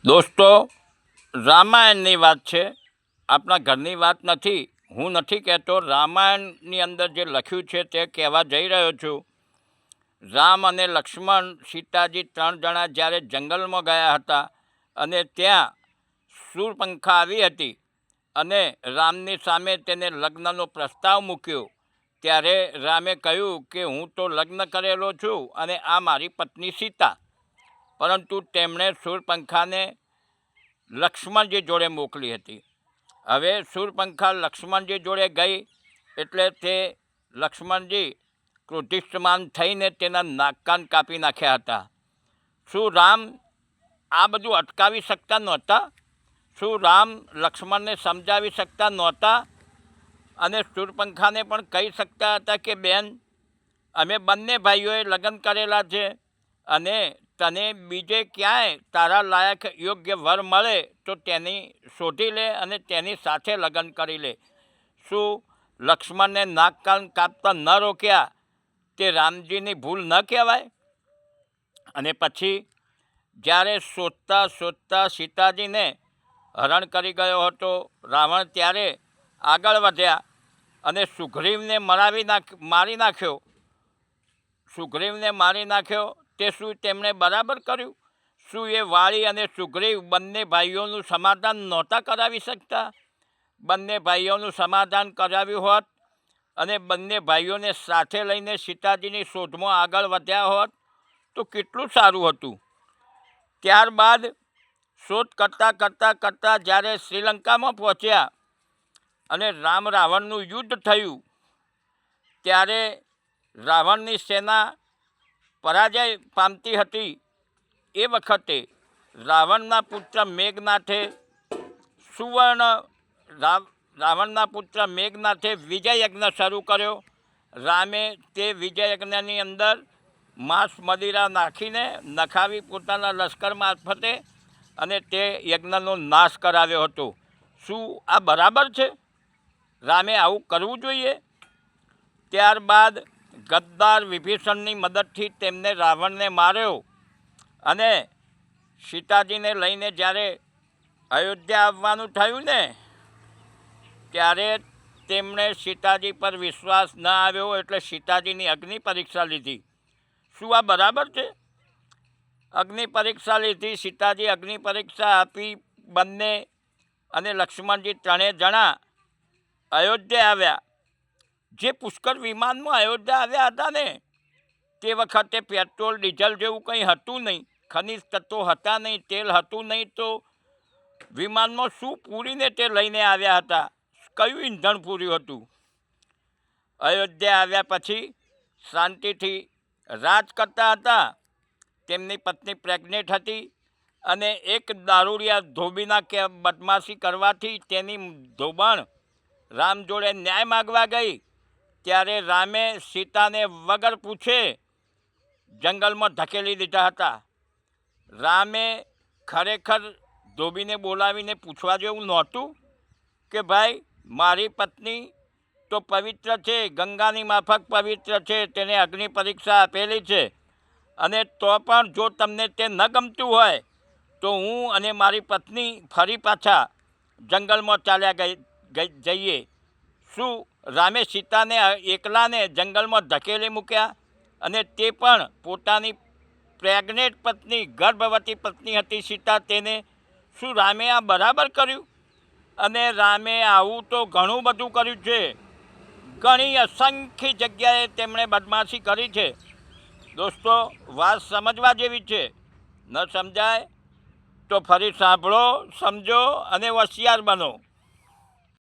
દોસ્તો, રામાયણની વાત છે, આપણા ઘરની વાત નથી. હું નથી કહેતો, રામાયણની અંદર જે લખ્યું છે તે કહેવા જઈ રહ્યો છું. રામ અને લક્ષ્મણ, સીતાજી 3 જણા જ્યારે જંગલમાં ગયા હતા અને ત્યાં શૂરપંખા આવી હતી અને રામની સામે તેને લગ્નનો પ્રસ્તાવ મૂક્યો, ત્યારે રામે કહ્યું કે હું તો લગ્ન કરેલો છું અને આ મારી પત્ની સીતા. પરંતુ તેમણે શૂરપંખાને લક્ષ્મણજી જોડે મોકલી હતી. હવે શૂરપંખા લક્ષ્મણજી જોડે ગઈ એટલે તે લક્ષ્મણજી ક્રોધિષ્ઠમાન થઈને તેના નાક કાન કાપી નાખ્યા હતા. શું રામ આ બધું અટકાવી શકતા નહોતા? શું રામ લક્ષ્મણને સમજાવી શકતા નહોતા? અને શૂરપંખાને પણ કહી શકતા હતા કે બેન, અમે બંને ભાઈઓએ લગ્ન કરેલા છે અને તને બીજે ક્યાંય તારા લાયક યોગ્ય વર મળે તો તેની શોધી લે અને તેની સાથે લગ્ન કરી લે. શું લક્ષ્મણને નાક કાન કાપતા ન રોક્યા તે રામજીની ભૂલ ન કહેવાય? અને પછી જ્યારે શોધતા શોધતા સીતાજીને હરણ કરી ગયો હતો રાવણ, ત્યારે આગળ વધ્યા અને સુગ્રીવને મારી નાખ્યો. સુગ્રીવને મારી નાખ્યો તે શું તેમણે બરાબર કર્યું? શું એ વાળી અને સુગ્રીવ બંને ભાઈઓનું સમાધાન નહોતા કરાવી શકતા? બંને ભાઈઓનું સમાધાન કરાવ્યું હોત અને બંને ભાઈઓને સાથે લઈને સીતાજીની શોધમાં આગળ વધ્યા હોત તો કેટલું સારું હતું. ત્યારબાદ શોધ કરતાં જ્યારે શ્રીલંકામાં પહોંચ્યા અને રામ રાવણનું યુદ્ધ થયું, ત્યારે રાવણની સેના પરાજય પામતી હતી. એ વખતે રાવણના પુત્ર મેઘનાથે વિજય યજ્ઞ શરૂ કર્યો. રામે તે વિજય યજ્ઞની અંદર માંસ મદિરા નાખીને નખાવી પોતાના લશ્કર મારફતે અને તે યજ્ઞનો નાશ કરાવ્યો હતો. શું આ બરાબર છે? રામે આવું કરવું જોઈએ? ત્યારબાદ ગદ્દાર વિભીષણની મદદથી તેમને રાવણને માર્યો અને સીતાજીને લઈને જ્યારે અયોધ્યા આવવાનું થયું ને, ત્યારે તેમણે સીતાજી પર વિશ્વાસ ન આવ્યો એટલે સીતાજીની અગ્નિ પરીક્ષા લીધી. શું આ બરાબર છે? અગ્નિ પરીક્ષા લીધી, સીતાજી અગ્નિ પરીક્ષા આપી બંને અને લક્ષ્મણજી 3 જણા અયોધ્યા આવ્યા. જે પુષ્કર વિમાનમાં અયોધ્યા આવ્યા હતા ને, તે વખતે પેટ્રોલ ડીઝલ જેવું કંઈ હતું નહીં, ખનિજ તત્વો હતા નહીં, તેલ હતું નહીં, તો વિમાનમાં શું પૂરીને તે લઈને આવ્યા હતા? કયું ઈંધણ પૂર્યું હતું? અયોધ્યા આવ્યા પછી શાંતિથી રાજ કરતા હતા. તેમની પત્ની પ્રેગ્નેન્ટ હતી અને એક દારૂડિયા ધોબીના કે બદમાશી કરવાથી તેની ધોબણ રામ જોડે ન્યાય માગવા ગઈ. ત્યારે રામે સીતાને વગર પૂછે જંગલમાં ધકેલી દીધા હતા. રામે ખરેખર ધોબીને બોલાવીને પૂછવા જેવું નહોતું કે ભાઈ, મારી પત્ની તો પવિત્ર છે, ગંગાની માફક પવિત્ર છે, તેને અગ્નિ પરીક્ષા આપેલી છે, અને તો પણ જો તમને તે ન ગમતું હોય તો હું અને મારી પત્ની ફરી પાછા જંગલમાં ચાલ્યા જઈએ. શું રામે સીતાને એકલાને જંગલમાં ધકેલી મૂક્યા? અને તે પણ પોતાની પ્રેગ્નેન્ટ પત્ની, ગર્ભવતી પત્ની હતી સીતા, તેને. શું રામે આ બરાબર કર્યું? અને રામે આવું તો ઘણું બધું કર્યું છે. ઘણી અસંખ્ય જગ્યાએ તેમણે બદમાશી કરી છે. દોસ્તો, વાત સમજવા જેવી છે. ન સમજાય તો ફરી સાંભળો, સમજો અને હોશિયાર બનો.